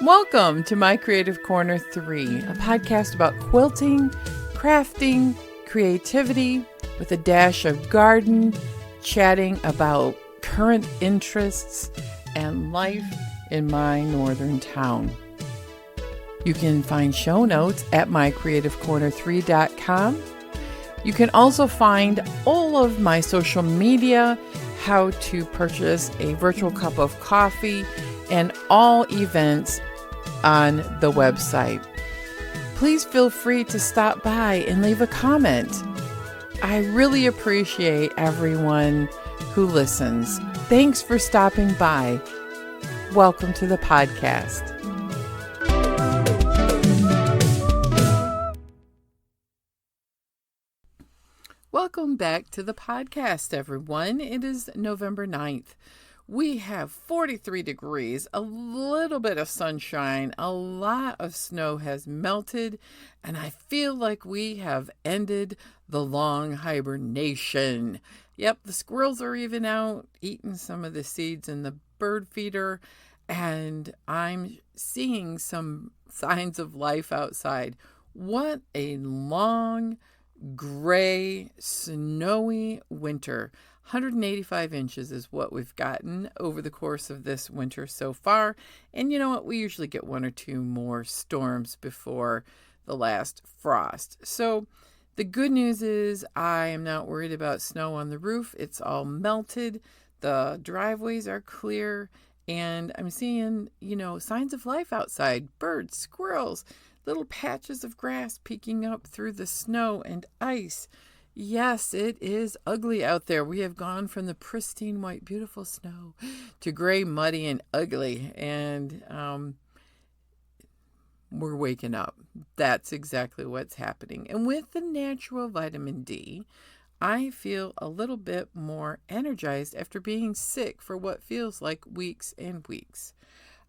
Welcome to My Creative Corner 3, a podcast about quilting, crafting, creativity, with a dash of garden, chatting about current interests and life in my northern town. You can find show notes at mycreativecorner3.com. You can also find all of my social media, how to purchase a virtual cup of coffee, and all events on the website. Please feel free to stop by and leave a comment. I really appreciate everyone who listens. Thanks for stopping by. Welcome to the podcast. Welcome back to the podcast, everyone. It is November 9th. We have 43 degrees, a little bit of sunshine, a lot of snow has melted, and I feel like we have ended the long hibernation. Yep, the squirrels are even out eating some of the seeds in the bird feeder, and I'm seeing some signs of life outside. What a long, gray, snowy winter. 185 inches is what we've gotten over the course of this winter so far. And you know what? We usually get one or two more storms before the last frost. So the good news is I am not worried about snow on the roof. It's all melted. The driveways are clear. And I'm seeing, signs of life outside. Birds, squirrels, little patches of grass peeking up through the snow and ice. Yes, it is ugly out there. We have gone from the pristine, white, beautiful snow to gray, muddy, and ugly. And we're waking up. That's exactly what's happening. And with the natural vitamin D, I feel a little bit more energized after being sick for what feels like weeks and weeks.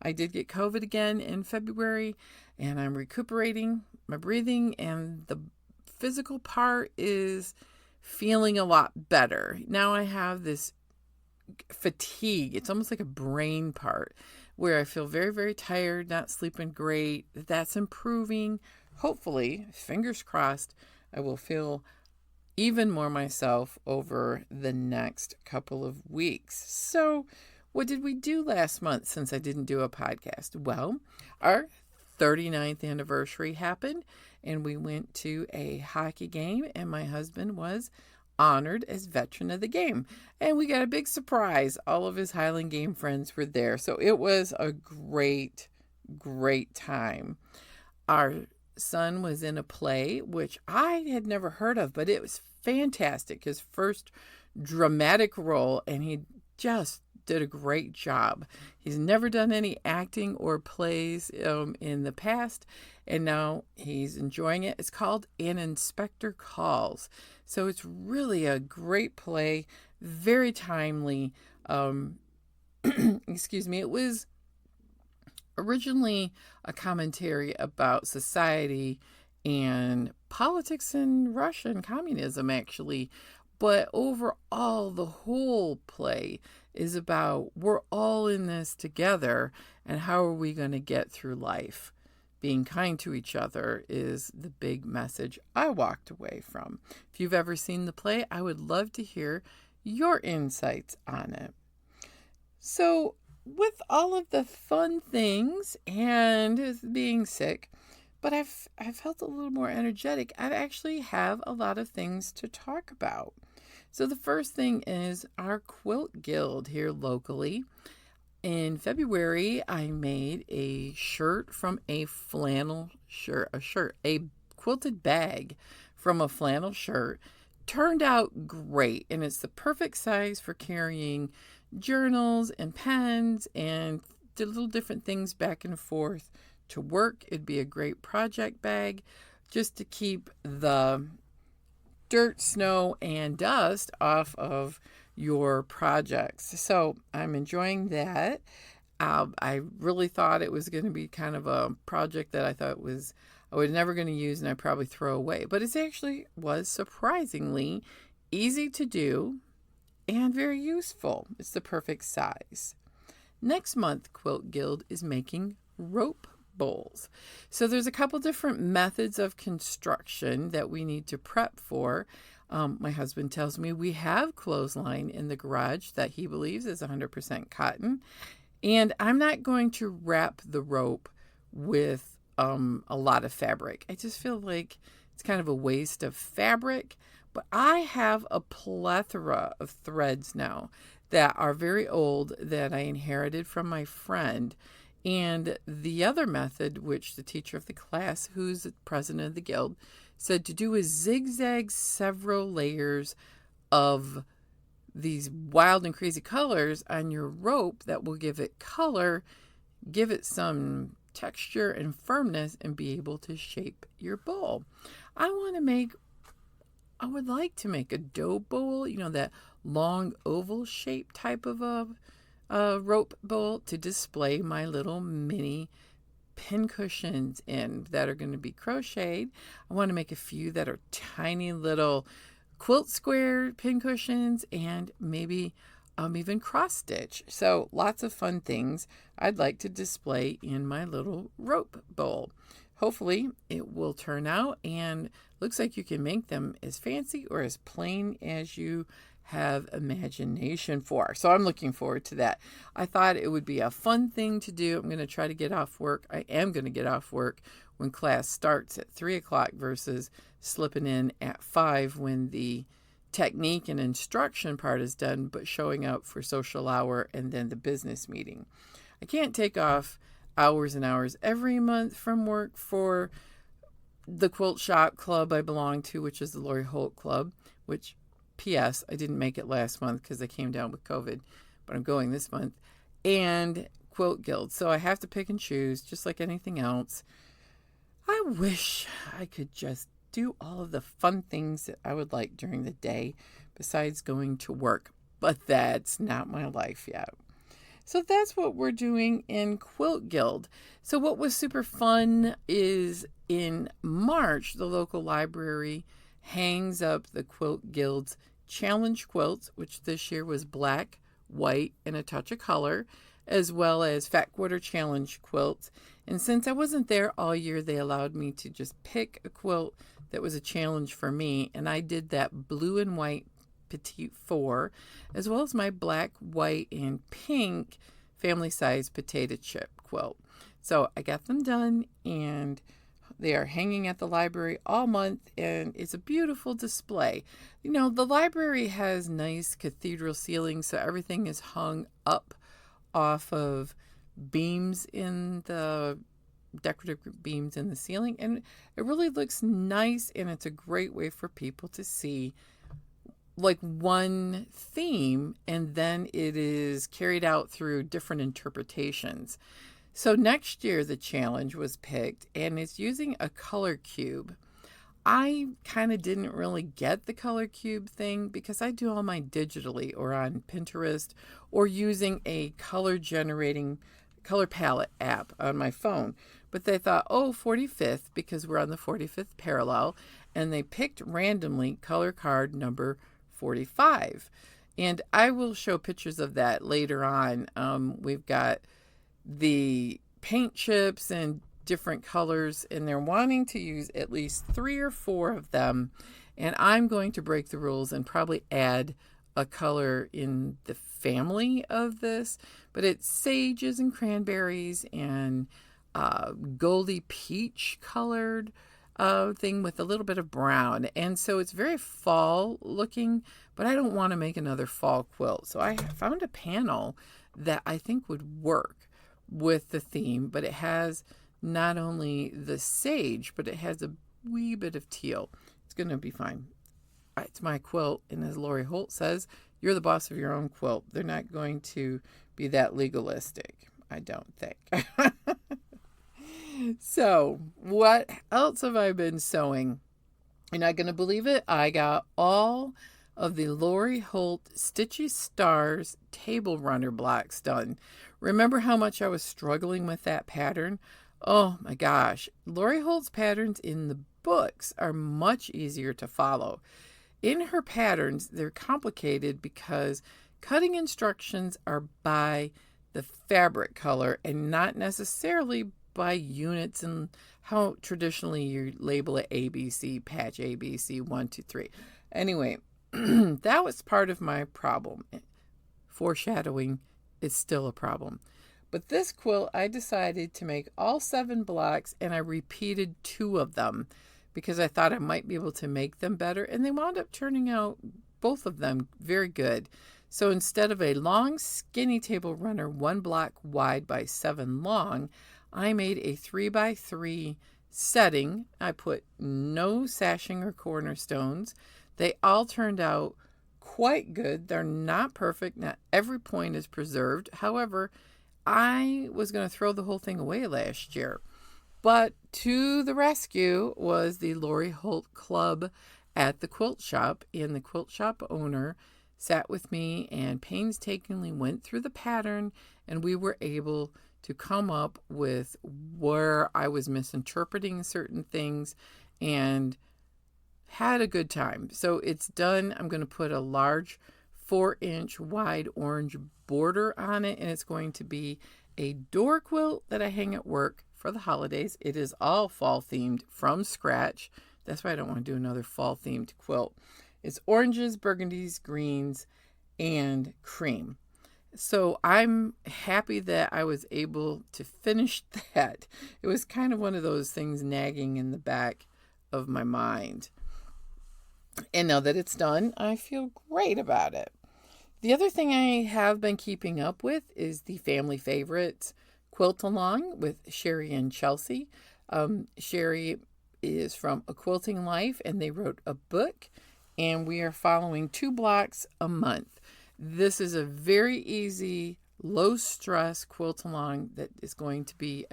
I did get COVID again in February, and I'm recuperating my breathing, and the physical part is feeling a lot better. Now I have this fatigue. It's almost like a brain part where I feel very, very tired, not sleeping great. That's improving. Hopefully, fingers crossed, I will feel even more myself over the next couple of weeks. So, what did we do last month since I didn't do a podcast? Well, our 39th anniversary happened, and we went to a hockey game, and my husband was honored as veteran of the game. And we got a big surprise. All of his Highland Game friends were there. So it was a great, great time. Our son was in a play, which I had never heard of, but it was fantastic. His first dramatic role, and he just did a great job. He's never done any acting or plays in the past, and now he's enjoying it. It's called An Inspector Calls. So it's really a great play, very timely. Excuse me. It was originally a commentary about society and politics in Russia and communism, actually. But overall, the whole play is about we're all in this together, and how are we going to get through life? Being kind to each other is the big message I walked away from. If you've ever seen the play, I would love to hear your insights on it. So, with all of the fun things and being sick, but I've felt a little more energetic. I actually have a lot of things to talk about. So the first thing is our quilt guild here locally. In February, I made a shirt from a flannel shirt, a quilted bag from a flannel shirt. Turned out great, and it's the perfect size for carrying journals and pens and the little different things back and forth to work. It'd be a great project bag just to keep the dirt, snow, and dust off of your projects. So I'm enjoying that. I really thought it was going to be kind of a project that I was never going to use and I'd probably throw away. But it actually was surprisingly easy to do and very useful. It's the perfect size. Next month, Quilt Guild is making rope bowls. So there's a couple different methods of construction that we need to prep for. My husband tells me we have clothesline in the garage that he believes is 100% cotton. And I'm not going to wrap the rope with a lot of fabric. I just feel like it's kind of a waste of fabric. But I have a plethora of threads now that are very old that I inherited from my friend. And the other method, which the teacher of the class, who's the president of the guild, said to do is zigzag several layers of these wild and crazy colors on your rope that will give it color, give it some texture and firmness, and be able to shape your bowl. I would like to make a dough bowl, that long oval shape type of a rope bowl to display my little mini pin cushions in that are going to be crocheted. I want to make a few that are tiny little quilt square pin cushions and maybe even cross stitch. So lots of fun things I'd like to display in my little rope bowl. Hopefully it will turn out, and looks like you can make them as fancy or as plain as you have imagination for. So I'm looking forward to that. I thought it would be a fun thing to do. I'm going to try to get off work. I am going to get off work when class starts at 3 o'clock versus slipping in at 5 when the technique and instruction part is done, but showing up for social hour and then the business meeting. I can't take off hours and hours every month from work for the quilt shop club I belong to, which is the Lori Holt Club, which, P.S., I didn't make it last month because I came down with COVID, but I'm going this month, and Quilt Guild. So I have to pick and choose, just like anything else. I wish I could just do all of the fun things that I would like during the day besides going to work, but that's not my life yet. So that's what we're doing in Quilt Guild. So what was super fun is in March, the local library hangs up the Quilt Guild's challenge quilts, which this year was black, white, and a touch of color, as well as Fat Quarter Challenge quilts. And since I wasn't there all year, they allowed me to just pick a quilt that was a challenge for me. And I did that blue and white Petite 4, as well as my black, white, and pink family size potato chip quilt. So I got them done, and they are hanging at the library all month, and it's a beautiful display. The library has nice cathedral ceilings, so everything is hung up off of beams in the decorative beams in the ceiling, and it really looks nice, and it's a great way for people to see like one theme, and then it is carried out through different interpretations. So next year the challenge was picked, and it's using a color cube. I kind of didn't really get the color cube thing because I do all mine digitally or on Pinterest or using a color palette app on my phone. But they thought, 45th, because we're on the 45th parallel, and they picked randomly color card number 45. And I will show pictures of that later on. We've got the paint chips and different colors, and they're wanting to use at least 3 or 4 of them. And I'm going to break the rules and probably add a color in the family of this. But it's sages and cranberries and goldy peach colored thing with a little bit of brown. And so it's very fall looking, but I don't want to make another fall quilt. So I found a panel that I think would work with the theme, but it has not only the sage, but it has a wee bit of teal. It's going to be fine. It's my quilt, and as Lori Holt says, you're the boss of your own quilt. They're not going to be that legalistic, I don't think. So, what else have I been sewing? You're not going to believe it. I got all of the Lori Holt Stitchy Stars table runner blocks done. Remember how much I was struggling with that pattern? Oh my gosh. Lori Holt's patterns in the books are much easier to follow. In her patterns, they're complicated because cutting instructions are by the fabric color and not necessarily by units and how traditionally you label it ABC, patch ABC, 1, 2, 3. Anyway, that was part of my problem. Foreshadowing is still a problem. But this quilt, I decided to make all 7 blocks, and I repeated 2 of them because I thought I might be able to make them better, and they wound up turning out, both of them, very good. So instead of a long, skinny table runner, 1 block wide by 7 long, I made a 3x3 setting. I put no sashing or cornerstones. They all turned out quite good. They're not perfect. Not every point is preserved. However, I was going to throw the whole thing away last year. But to the rescue was the Lori Holt Club at the quilt shop, and the quilt shop owner sat with me and painstakingly went through the pattern, and we were able to come up with where I was misinterpreting certain things and had a good time. So it's done. I'm going to put a large 4-inch wide orange border on it, and it's going to be a door quilt that I hang at work for the holidays. It is all fall themed from scratch. That's why I don't want to do another fall themed quilt. It's oranges, burgundies, greens, and cream. So I'm happy that I was able to finish that. It was kind of one of those things nagging in the back of my mind. And now that it's done, I feel great about it. The other thing I have been keeping up with is the family favorites Quilt Along with Sherry and Chelsea. Sherry is from A Quilting Life, and they wrote a book, and we are following 2 blocks a month. This is a very easy, low-stress quilt along that is going to be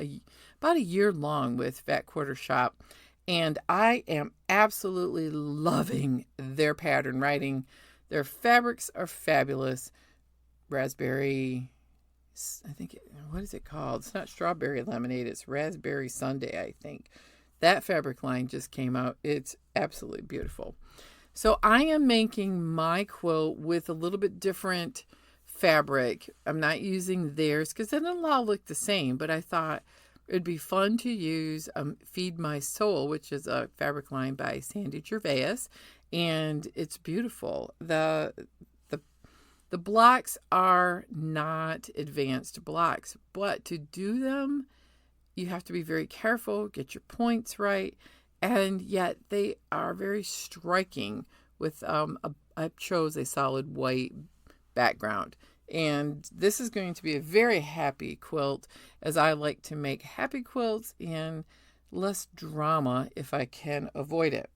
about a year long with Fat Quarter Shop. And I am absolutely loving their pattern writing. Their fabrics are fabulous. Raspberry, what is it called? It's not strawberry lemonade. It's raspberry sundae, I think. That fabric line just came out. It's absolutely beautiful. So I am making my quilt with a little bit different fabric. I'm not using theirs because then it'll all look the same. But I thought it'd be fun to use Feed My Soul, which is a fabric line by Sandy Gervais. And it's beautiful. The blocks are not advanced blocks, but to do them, you have to be very careful, get your points right, and yet they are very striking with, I chose a solid white background. And this is going to be a very happy quilt, as I like to make happy quilts and less drama if I can avoid it.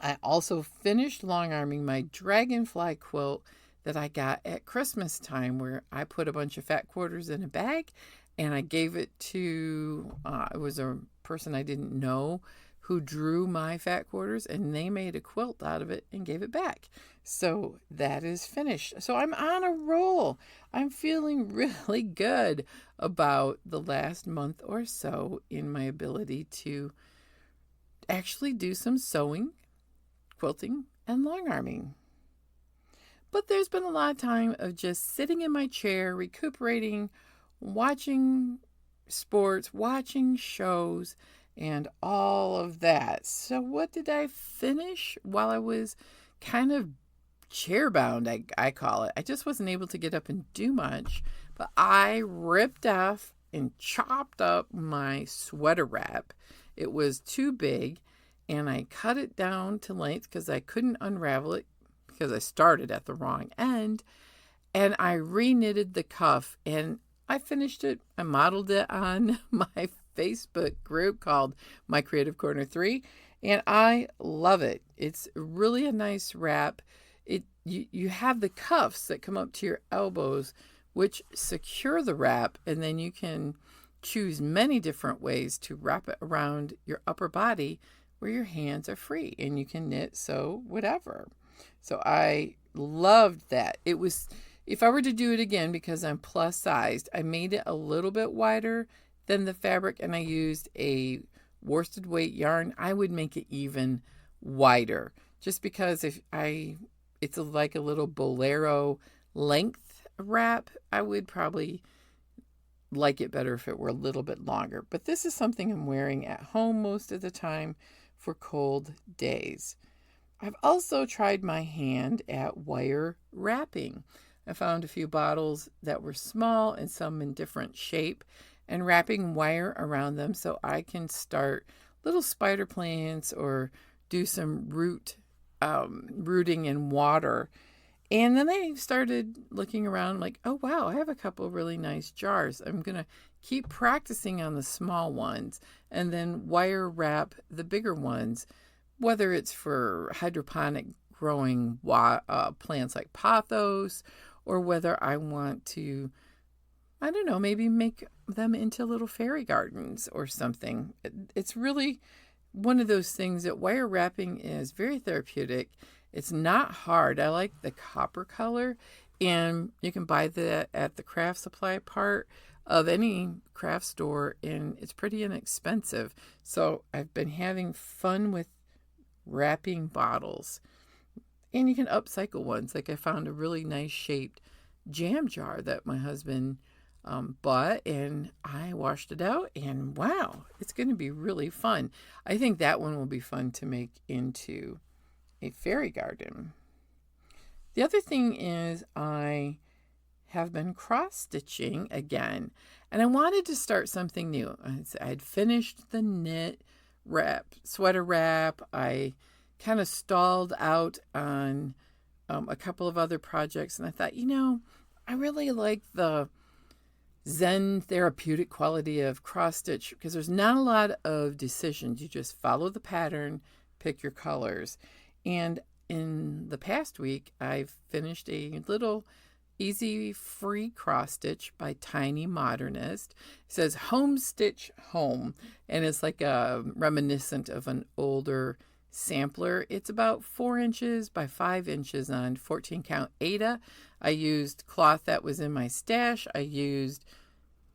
I also finished long arming my dragonfly quilt that I got at Christmas time, where I put a bunch of fat quarters in a bag and I gave it to, it was a person I didn't know who drew my fat quarters, and they made a quilt out of it and gave it back. So that is finished. So I'm on a roll. I'm feeling really good about the last month or so in my ability to actually do some sewing, quilting, and long arming. But there's been a lot of time of just sitting in my chair, recuperating, watching sports, watching shows, and all of that. So what did I finish while I was kind of chair-bound, I call it? I just wasn't able to get up and do much, but I ripped off and chopped up my sweater wrap. It was too big, and I cut it down to length because I couldn't unravel it because I started at the wrong end, and I re-knitted the cuff, and I finished it. I modeled it on my Facebook group called My Creative Corner 3, and I love it. It's really a nice wrap. You have the cuffs that come up to your elbows, which secure the wrap, and then you can choose many different ways to wrap it around your upper body where your hands are free, and you can knit, sew, whatever. So I loved that. It was, if I were to do it again, because I'm plus sized, I made it a little bit wider than the fabric, and I used a worsted weight yarn. I would make it even wider, just because it's like a little bolero length wrap, I would probably like it better if it were a little bit longer. But this is something I'm wearing at home most of the time for cold days. I've also tried my hand at wire wrapping. I found a few bottles that were small and some in different shape, and wrapping wire around them so I can start little spider plants or do some rooting in water. And then I started looking around like, oh, wow, I have a couple really nice jars. I'm going to keep practicing on the small ones and then wire wrap the bigger ones, whether it's for hydroponic growing plants like pothos, or whether I want to, I don't know, maybe make them into little fairy gardens or something. It's really one of those things that wire wrapping is very therapeutic. It's not hard. I like the copper color, and you can buy that at the craft supply part of any craft store, and it's pretty inexpensive. So I've been having fun with wrapping bottles. And you can upcycle ones. Like I found a really nice shaped jam jar that my husband bought, and I washed it out, and wow, it's going to be really fun. I think that one will be fun to make into a fairy garden. The other thing is I have been cross stitching again, and I wanted to start something new. I'd finished the knit sweater wrap. I kind of stalled out on a couple of other projects, and I thought, I really like the Zen therapeutic quality of cross stitch because there's not a lot of decisions. You just follow the pattern, pick your colors. And in the past week, I've finished a little easy free cross stitch by Tiny Modernist. It says Home Stitch Home, and it's like a reminiscent of an older sampler. It's about 4 inches by 5 inches on 14 count Aida. I used cloth that was in my stash. I used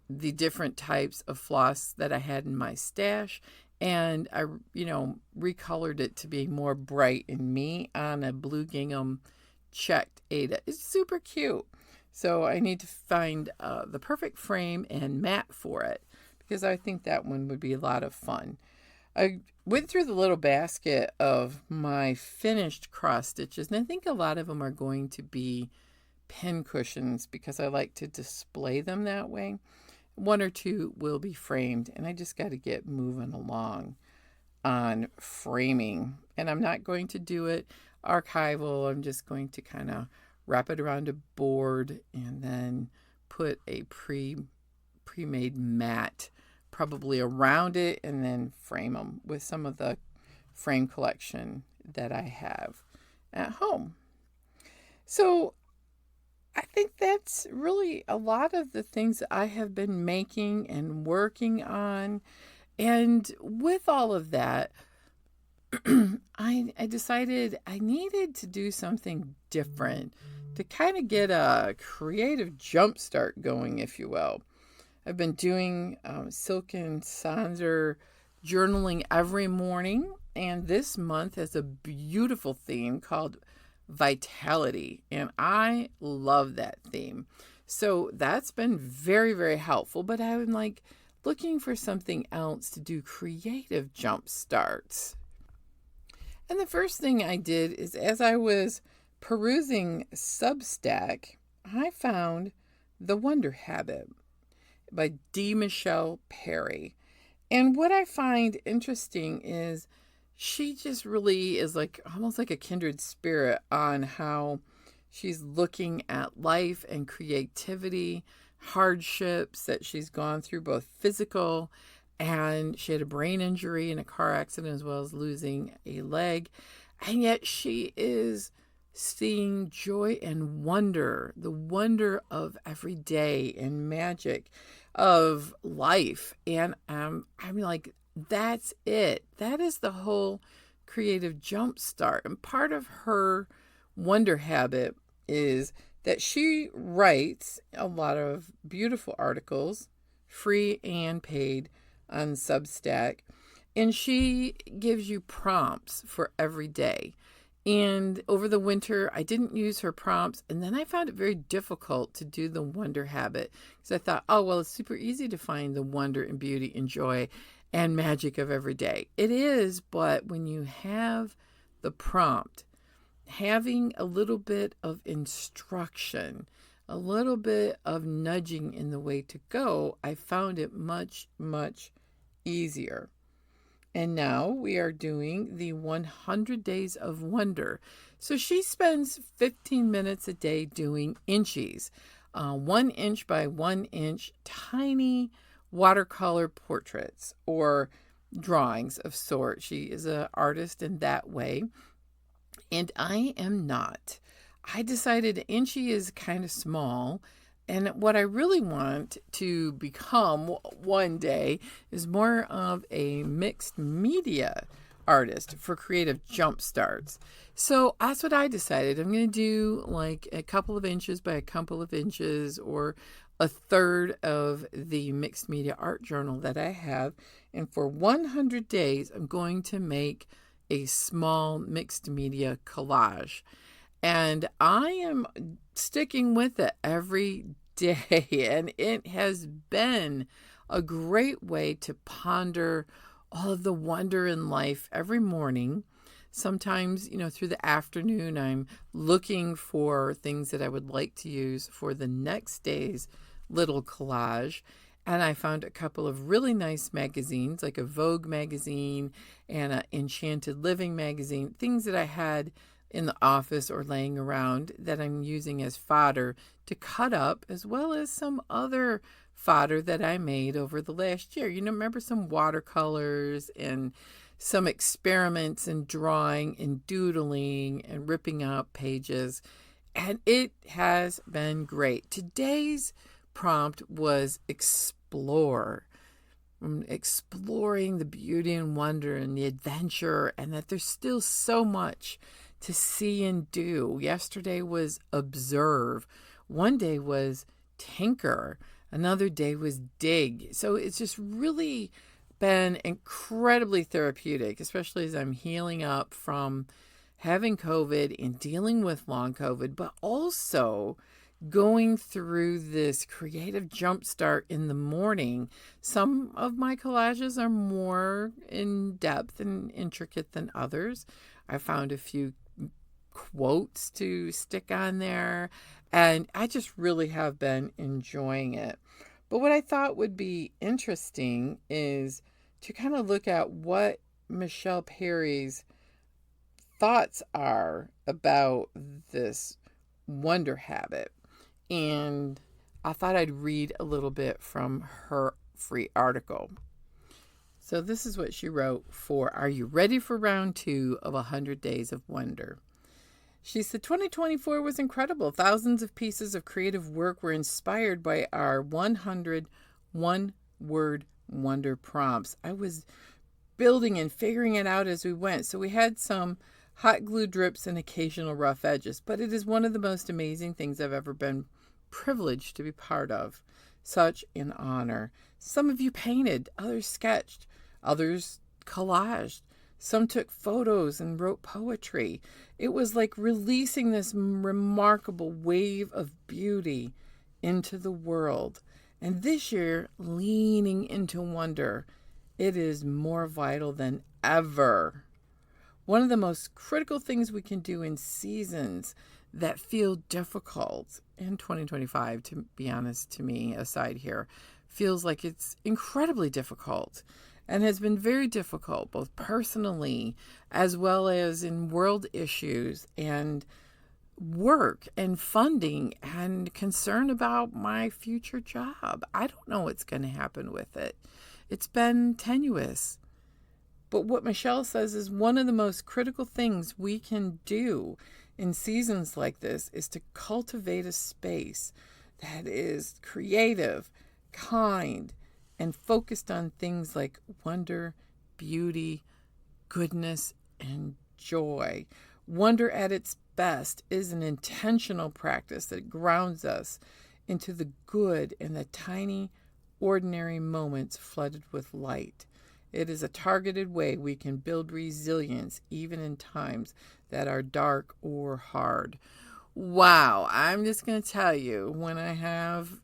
the different types of floss that I had in my stash, and I, recolored it to be more bright in me on a blue gingham checked Aida. It's super cute. So I need to find the perfect frame and mat for it because I think that one would be a lot of fun. I went through the little basket of my finished cross stitches, and I think a lot of them are going to be pin cushions because I like to display them that way. 1 or 2 will be framed, and I just got to get moving along on framing. And I'm not going to do it archival. I'm just going to kind of wrap it around a board and then put a pre-made mat probably around it and then frame them with some of the frame collection that I have at home. So I think that's really a lot of the things that I have been making and working on. And with all of that, I decided I needed to do something different to kind of get a creative jumpstart going, if you will. I've been doing Silken Sanser journaling every morning, and this month has a beautiful theme called Vitality, and I love that theme. So that's been very, very helpful, but I'm like looking for something else to do creative jump starts. And the first thing I did is as I was perusing Substack, I found The Wonder Habit by D. Michelle Perry. And what I find interesting is she just really is like almost like a kindred spirit on how she's looking at life and creativity, hardships that she's gone through, both physical, and she had a brain injury in a car accident as well as losing a leg. And yet she is seeing joy and wonder, the wonder of every day and magic of life. And I'm like, that's it. That is the whole creative jumpstart. And part of her wonder habit is that she writes a lot of beautiful articles, free and paid, on Substack. And she gives you prompts for every day. And over the winter, I didn't use her prompts. And then I found it very difficult to do the wonder habit because I thought, oh, well, it's super easy to find the wonder and beauty and joy and magic of every day. It is, but when you have the prompt, having a little bit of instruction, a little bit of nudging in the way to go, I found it much, much easier. And now we are doing the 100 Days of Wonder. So she spends 15 minutes a day doing inchies, 1 inch by 1 inch, tiny watercolor portraits or drawings of sorts. She is an artist in that way. And I am not. I decided inchy is kind of small. And what I really want to become one day is more of a mixed media artist for creative jump starts. So that's what I decided. I'm going to do like a couple of inches by a couple of inches or a third of the mixed media art journal that I have. And for 100 days, I'm going to make a small mixed media collage. And I am sticking with it every day. And it has been a great way to ponder all of the wonder in life every morning. Sometimes, through the afternoon, I'm looking for things that I would like to use for the next day's little collage. And I found a couple of really nice magazines, like a Vogue magazine and an Enchanted Living magazine, things that I had in the office or laying around that I'm using as fodder to cut up, as well as some other fodder that I made over the last year. Remember some watercolors and some experiments in drawing and doodling and ripping up pages. And it has been great. Today's prompt was explore. Exploring the beauty and wonder and the adventure, and that there's still so much to see and do. Yesterday was observe. One day was tinker. Another day was dig. So it's just really been incredibly therapeutic, especially as I'm healing up from having COVID and dealing with long COVID, but also going through this creative jumpstart in the morning. Some of my collages are more in depth and intricate than others. I found a few quotes to stick on there, and I just really have been enjoying it. But what I thought would be interesting is to kind of look at what Michelle Perry's thoughts are about this wonder habit. And I thought I'd read a little bit from her free article. So this is what she wrote for Are You Ready for Round 2 of 100 Days of Wonder? She said, 2024 was incredible. Thousands of pieces of creative work were inspired by our 100 one-word wonder prompts. I was building and figuring it out as we went. So we had some hot glue drips and occasional rough edges, but it is one of the most amazing things I've ever been privileged to be part of. Such an honor. Some of you painted, others sketched, others collaged. Some took photos and wrote poetry. It was like releasing this remarkable wave of beauty into the world. And this year, leaning into wonder, it is more vital than ever. One of the most critical things we can do in seasons that feel difficult in 2025, to be honest, to me, aside here, feels like it's incredibly difficult and has been very difficult, both personally as well as in world issues and work and funding and concern about my future job. I don't know what's going to happen with it. It's been tenuous. But what Michelle says is one of the most critical things we can do in seasons like this is to cultivate a space that is creative, kind, and focused on things like wonder, beauty, goodness, and joy. Wonder at its best is an intentional practice that grounds us into the good in the tiny, ordinary moments flooded with light. It is a targeted way we can build resilience even in times that are dark or hard. Wow, I'm just going to tell you, when I have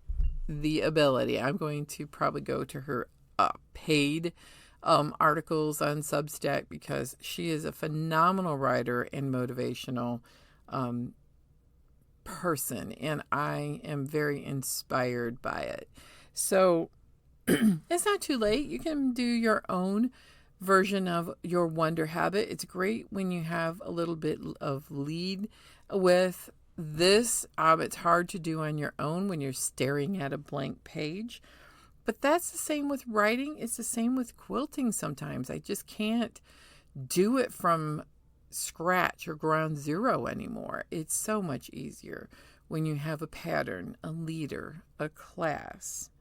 the ability, I'm going to probably go to her paid articles on Substack, because she is a phenomenal writer and motivational person, and I am very inspired by it. So it's not too late. You can do your own version of your wonder habit. It's great when you have a little bit of lead with this. It's hard to do on your own when you're staring at a blank page. But that's the same with writing. It's the same with quilting sometimes. I just can't do it from scratch or ground zero anymore. It's so much easier when you have a pattern, a leader, a class.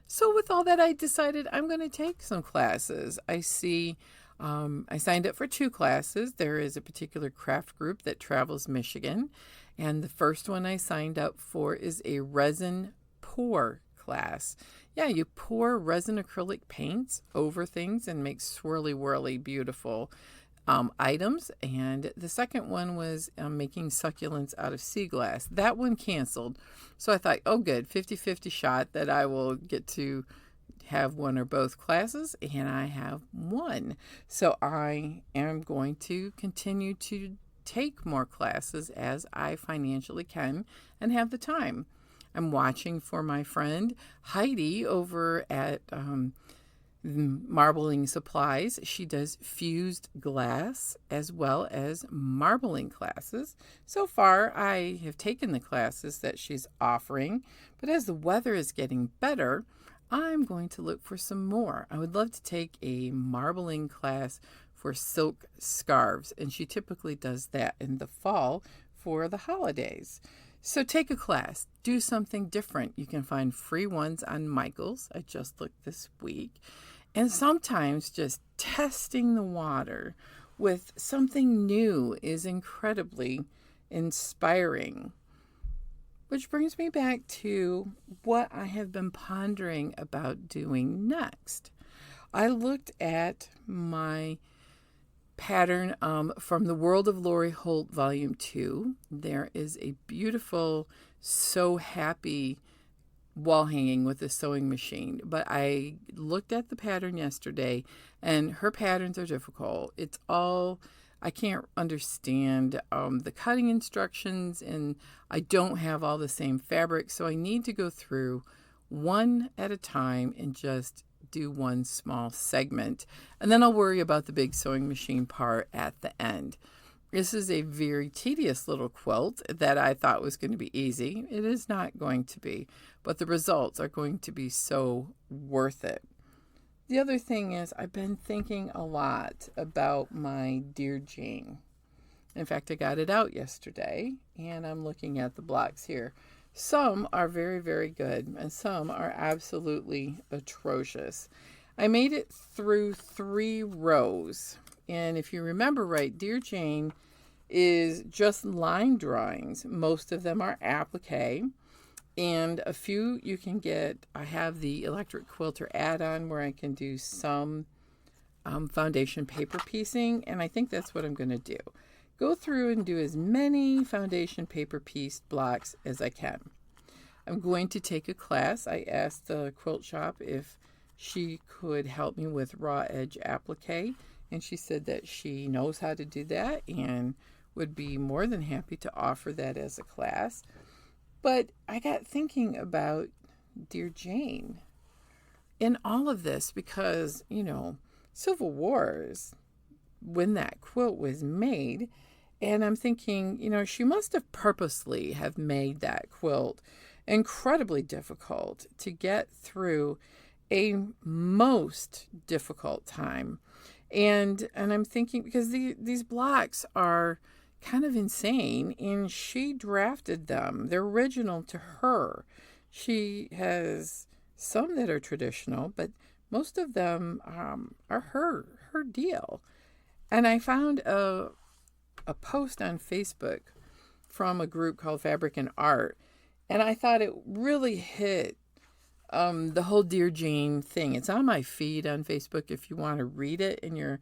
So with all that, I decided I'm going to take some classes. I signed up for 2 classes. There is a particular craft group that travels Michigan, and the first one I signed up for is a resin pour class. Yeah, you pour resin acrylic paints over things and make swirly whirly beautiful items. And the second one was making succulents out of sea glass. That one canceled. So I thought, oh good, 50-50 shot that I will get to have one or both classes, and I have one. So I am going to continue to take more classes as I financially can and have the time. I'm watching for my friend Heidi over at Marbling Supplies. She does fused glass as well as marbling classes. So far, I have taken the classes that she's offering, but as the weather is getting better, I'm going to look for some more. I would love to take a marbling class for silk scarves, and she typically does that in the fall for the holidays. So take a class, do something different. You can find free ones on Michaels. I just looked this week. And sometimes just testing the water with something new is incredibly inspiring. Which brings me back to what I have been pondering about doing next. I looked at my pattern from The World of Lori Holt, Volume 2. There is a beautiful So Happy wall hanging with a sewing machine. But I looked at the pattern yesterday, and her patterns are difficult. It's all, I can't understand the cutting instructions, and I don't have all the same fabric. So I need to go through one at a time and just do one small segment, and then I'll worry about the big sewing machine part at the end. This is a very tedious little quilt that I thought was going to be easy. It is not going to be, but the results are going to be so worth it. The other thing is, I've been thinking a lot about my Dear Jane. In fact, I got it out yesterday, and I'm looking at the blocks here. Some are very, very good, and some are absolutely atrocious. I made it through 3 rows, and if you remember right, Dear Jane is just line drawings. Most of them are applique, and a few you can get. I have the Electric Quilter add-on where I can do some foundation paper piecing, and I think that's what I'm going to do. Go through and do as many foundation paper pieced blocks as I can. I'm going to take a class. I asked the quilt shop if she could help me with raw edge applique, and she said that she knows how to do that and would be more than happy to offer that as a class. But I got thinking about Dear Jane in all of this because, Civil Wars, when that quilt was made, and I'm thinking, she must have purposely have made that quilt incredibly difficult to get through a most difficult time. And I'm thinking, because these blocks are kind of insane, and she drafted them. They're original to her. She has some that are traditional, but most of them are her deal. And I found a post on Facebook from a group called Fabric and Art, and I thought it really hit the whole Dear Jane thing. It's on my feed on Facebook if you want to read it and you're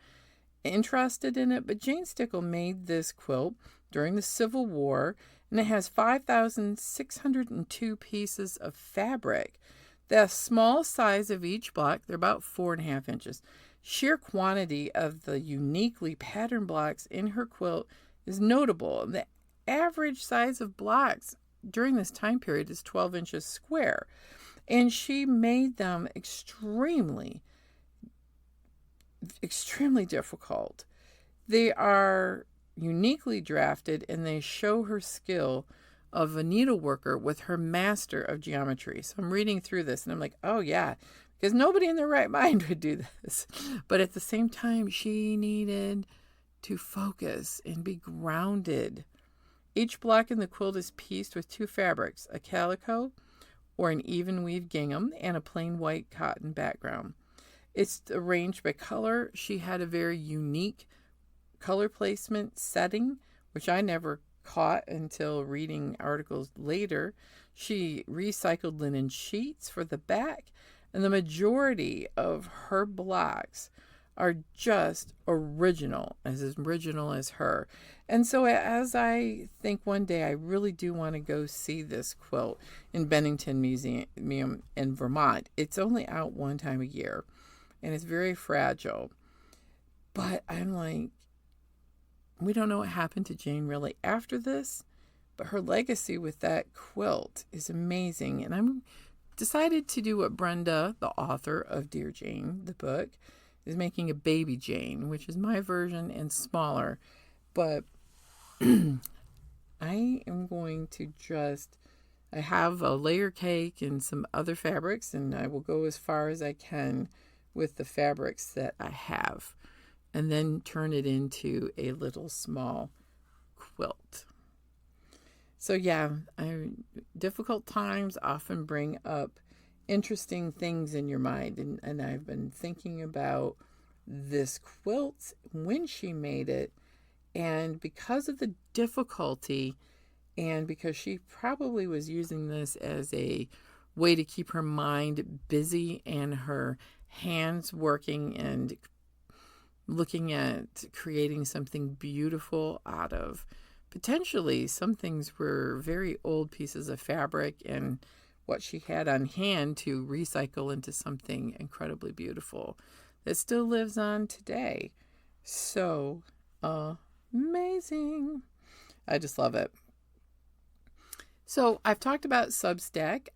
interested in it. But Jane Stickle made this quilt during the Civil War, and it has 5,602 pieces of fabric. The small size of each block, they're about 4.5 inches. Sheer quantity of the uniquely patterned blocks in her quilt is notable. The average size of blocks during this time period is 12 inches square. And she made them extremely difficult. They are uniquely drafted, and they show her skill of a needleworker with her master of geometry. So I'm reading through this and I'm like, oh yeah, because nobody in their right mind would do this. But at the same time, she needed to focus and be grounded. Each block in the quilt is pieced with 2 fabrics, a calico or an even weave gingham and a plain white cotton background. It's arranged by color. She had a very unique color placement setting, which I never caught until reading articles later. She recycled linen sheets for the back, and the majority of her blocks are just original as her. And so as I think one day I really do want to go see this quilt in Bennington Museum in Vermont. It's only out one time a year, and it's very fragile. But I'm like, we don't know what happened to Jane really after this, but her legacy with that quilt is amazing. And I'm decided to do what Brenda, the author of Dear Jane, the book, is making a baby Jane, which is my version and smaller. But I am going to I have a layer cake and some other fabrics, and I will go as far as I can with the fabrics that I have, and then turn it into a little small quilt. So yeah, difficult times often bring up interesting things in your mind. And I've been thinking about this quilt when she made it, and because of the difficulty, and because she probably was using this as a way to keep her mind busy and her hands working and looking at creating something beautiful out of potentially some things were very old pieces of fabric, and what she had on hand to recycle into something incredibly beautiful that still lives on today. So amazing. I just love it. So I've talked about Substack.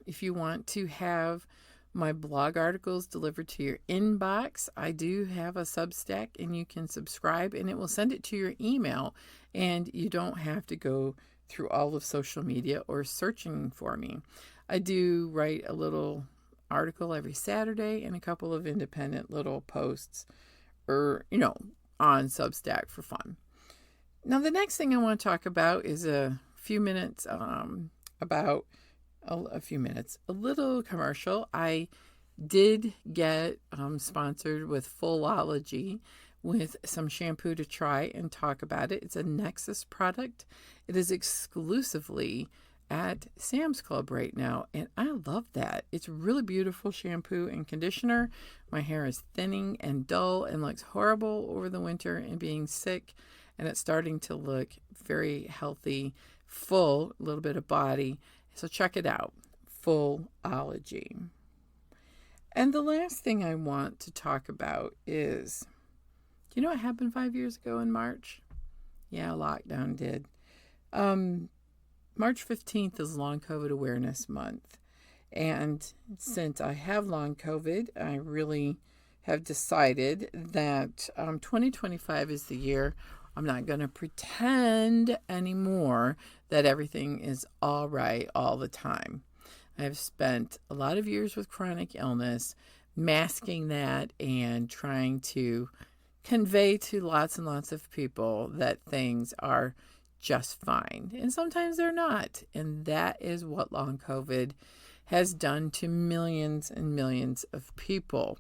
If you want to have my blog articles delivered to your inbox, I do have a Substack, and you can subscribe and it will send it to your email, and you don't have to go through all of social media or searching for me. I do write a little article every Saturday and a couple of independent little posts on Substack for fun. Now, the next thing I want to talk about is a little commercial. I did get sponsored with Fullology with some shampoo to try and talk about it. It's a Nexus product. It is exclusively at Sam's Club right now, and I love that. It's really beautiful shampoo and conditioner. My hair is thinning and dull and looks horrible over the winter and being sick, and it's starting to look very healthy, full, a little bit of body. So check it out, Fullology. And the last thing I want to talk about is, do you know what happened 5 years ago in March? Yeah, lockdown did. March 15th is Long COVID Awareness Month. And since I have long COVID, I really have decided that 2025 is the year I'm not going to pretend anymore that everything is all right all the time. I've spent a lot of years with chronic illness, masking that and trying to convey to lots and lots of people that things are just fine. And sometimes they're not. And that is what long COVID has done to millions and millions of people.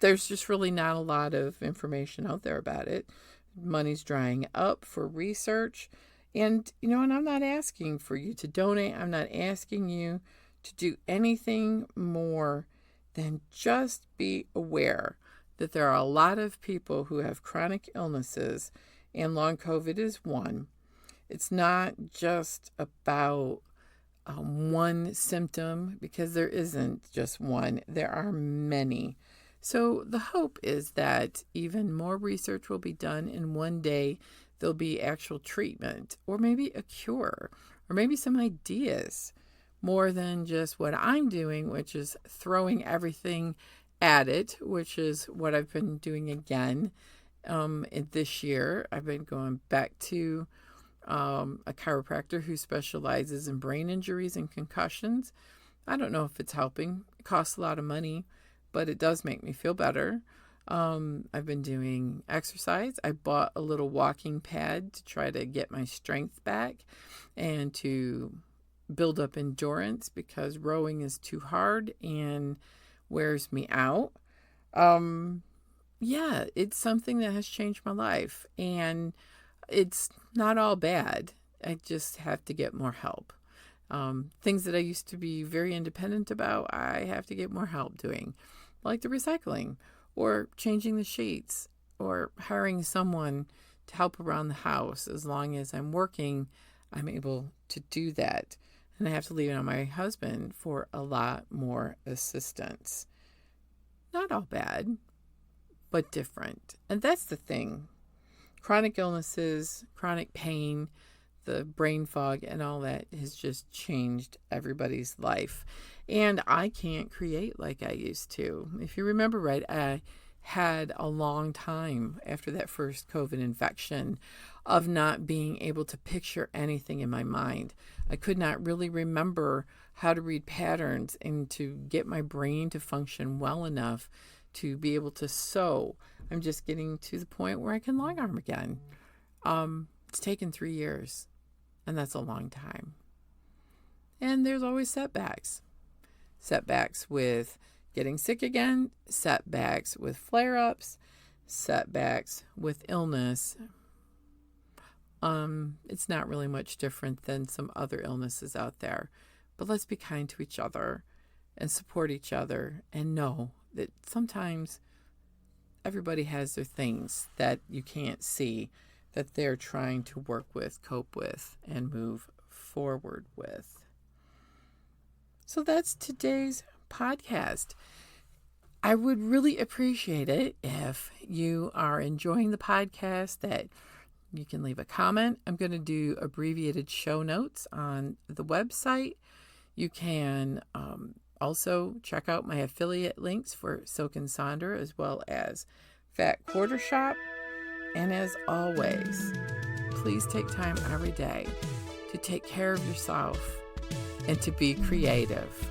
There's just really not a lot of information out there about it. Money's drying up for research. And, and I'm not asking for you to donate. I'm not asking you to do anything more than just be aware that there are a lot of people who have chronic illnesses, and long COVID is one. It's not just about one symptom, because there isn't just one. There are many. So the hope is that even more research will be done, and one day there'll be actual treatment, or maybe a cure, or maybe some ideas, more than just what I'm doing, which is throwing everything at it, which is what I've been doing again this year. I've been going back to a chiropractor who specializes in brain injuries and concussions. I don't know if it's helping. It costs a lot of money, but it does make me feel better. I've been doing exercise. I bought a little walking pad to try to get my strength back and to build up endurance, because rowing is too hard and wears me out. Yeah, it's something that has changed my life, and it's not all bad. I just have to get more help. Things that I used to be very independent about, I have to get more help doing, like the recycling, or changing the sheets, or hiring someone to help around the house. As long as I'm working, I'm able to do that. And I have to lean on my husband for a lot more assistance. Not all bad, but different. And that's the thing. Chronic illnesses, chronic pain, the brain fog, and all that has just changed everybody's life. And I can't create like I used to. If you remember right, I had a long time after that first COVID infection of not being able to picture anything in my mind. I could not really remember how to read patterns and to get my brain to function well enough to be able to sew. I'm just getting to the point where I can long arm again. It's taken 3 years, and that's a long time. And there's always setbacks. Setbacks with getting sick again, setbacks with flare-ups, setbacks with illness. It's not really much different than some other illnesses out there. But let's be kind to each other and support each other, and know that sometimes everybody has their things that you can't see, that they're trying to work with, cope with, and move forward with. So that's today's podcast. I would really appreciate it if you are enjoying the podcast, that you can leave a comment. I'm going to do abbreviated show notes on the website. You can also check out my affiliate links for Silk and Sonder, as well as Fat Quarter Shop. And as always, please take time every day to take care of yourself and to be creative.